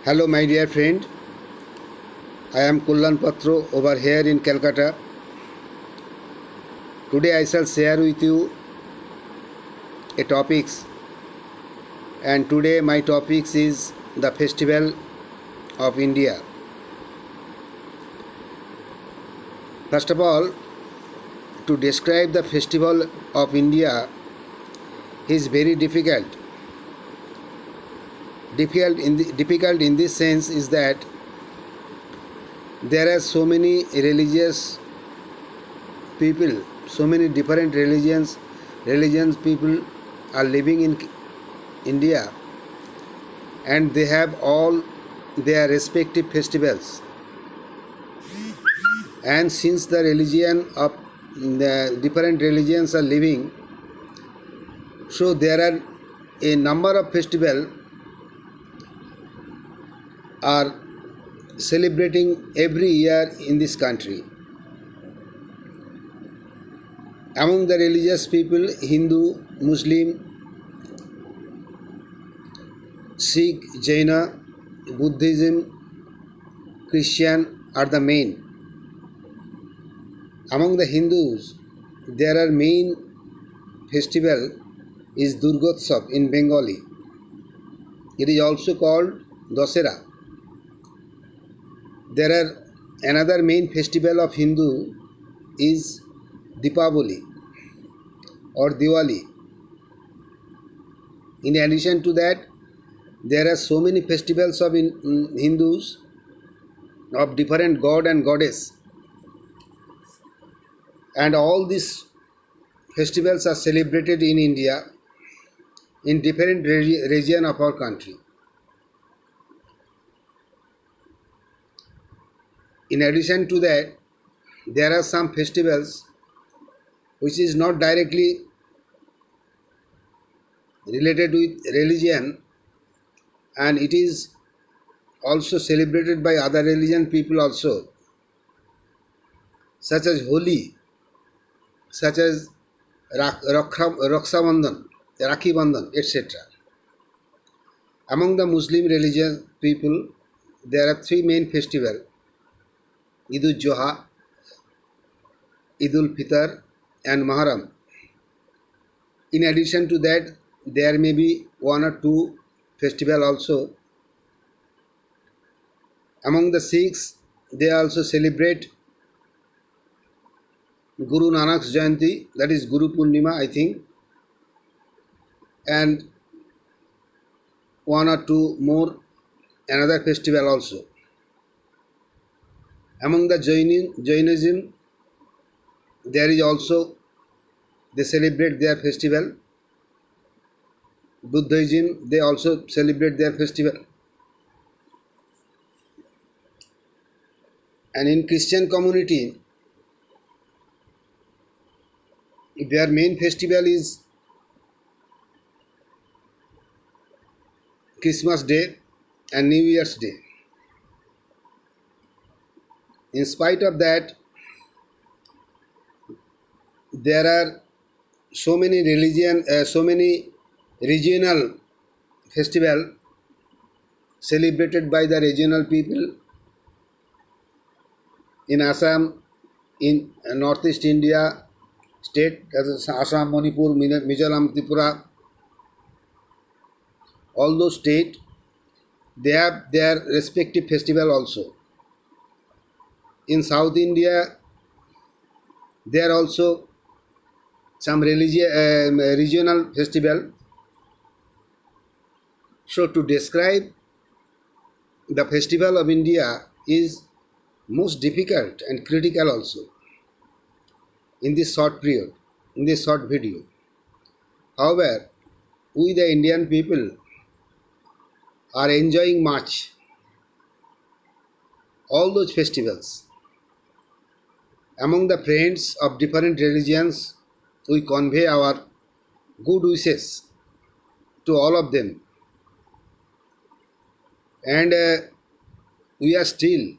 Hello, my dear friend. I am Kullan Patro over here in Calcutta. Today I shall share with you a topics, and today my topics is the festival of India. First of all, to describe the festival of India is very difficult. Difficult in this sense is that there are so many religious people, so many different religions people are living in India, and they have all their respective festivals. And since the religion of the different religions are living, so there are a number of festivals are celebrating every year in this country. Among the religious people, Hindu, Muslim, Sikh, Jaina, Buddhism, Christian are the main. Among the Hindus, there are main festival is Durgotsav in Bengali. It is also called Dasera. There are another main festival of Hindu is Deepavali or Diwali. In addition to that, there are so many festivals of Hindus of different god and goddess, and all these festivals are celebrated in India in different region of our country. In addition to that, there are some festivals which is not directly related with religion, and it is also celebrated by other religion people also, such as Holi, such as Raksha Bandhan, Rakhi Bandhan, etc. Among the Muslim religious people, there are three main festivals: Eid al-Zuha, Eid al-Fitr, and Muharram. In addition to that, there may be one or two festivals also. Among the Sikhs, they also celebrate Guru Nanak's Jayanti, that is Guru Purnima, I think, and one or two more another festival also. Among the Jainism, there is also they celebrate their festival. Buddhism, they also celebrate their festival. And in Christian community, their main festival is Christmas Day and New Year's Day. In spite of that, there are so many regional festival celebrated by the regional people in Assam, in Northeast India state, as Assam, Manipur, Mizoram, Tripura. All those states, they have their respective festival also. In South India, there are also some regional festival. So to describe the festival of India is most difficult and critical also in this short period, in this short video. However, we the Indian people are enjoying much all those festivals. Among the friends of different religions, we convey our good wishes to all of them, and we are still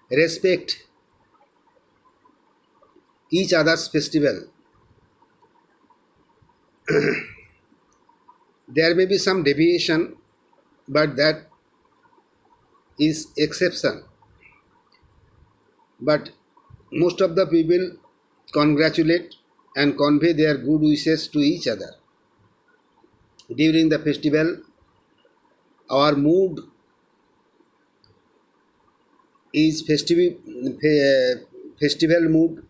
respect each other's festival. There may be some deviation but that is exception. But most of the people congratulate and convey their good wishes to each other. During the festival, our mood is festival mood.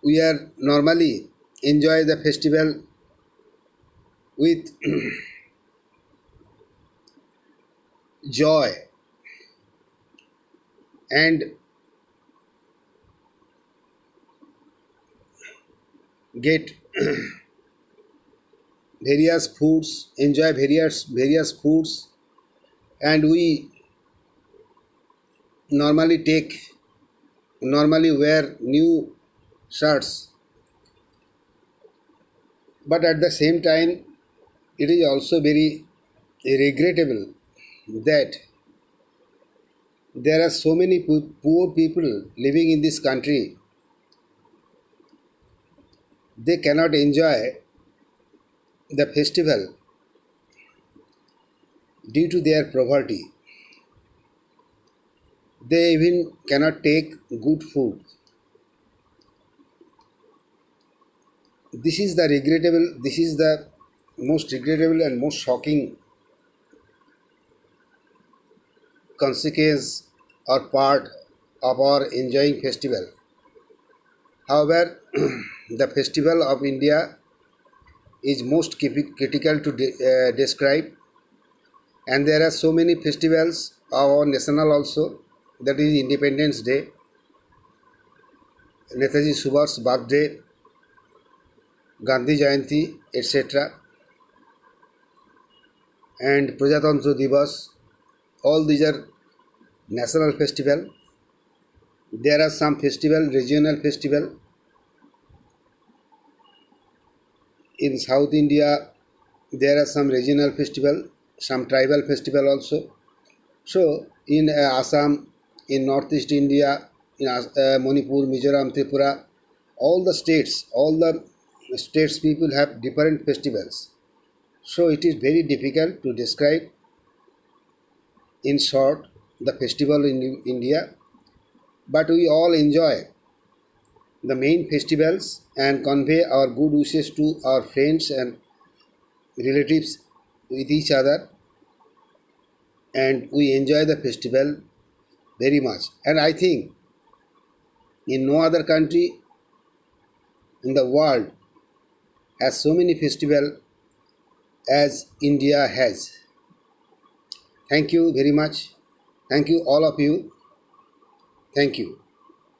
We are normally enjoy the festival with joy and get various foods, enjoy various foods, and we normally wear new shirts. But at the same time, it is also very regrettable that there are so many poor people living in this country. They cannot enjoy the festival due to their poverty. They even cannot take good food. This is the most regrettable and most shocking consequence or part of our enjoying festival. However, the festival of India is most critical to describe, and there are so many festivals of our national also. That is Independence Day, Netaji Subhas's birthday, Gandhi Jayanti, etc., and Prajatantra Divas. All these are national festival. There are some regional festival. In South India, there are some regional festival, some tribal festival also. So in Assam, in Northeast India, in Manipur, Mizoram, Tripura, all the states people have different festivals. So it is very difficult to describe in short the festival in India, but we all enjoy the main festivals and convey our good wishes to our friends and relatives with each other, and we enjoy the festival very much. And I think in no other country in the world has so many festivals as India has. Thank you very much. Thank you all of you. Thank you.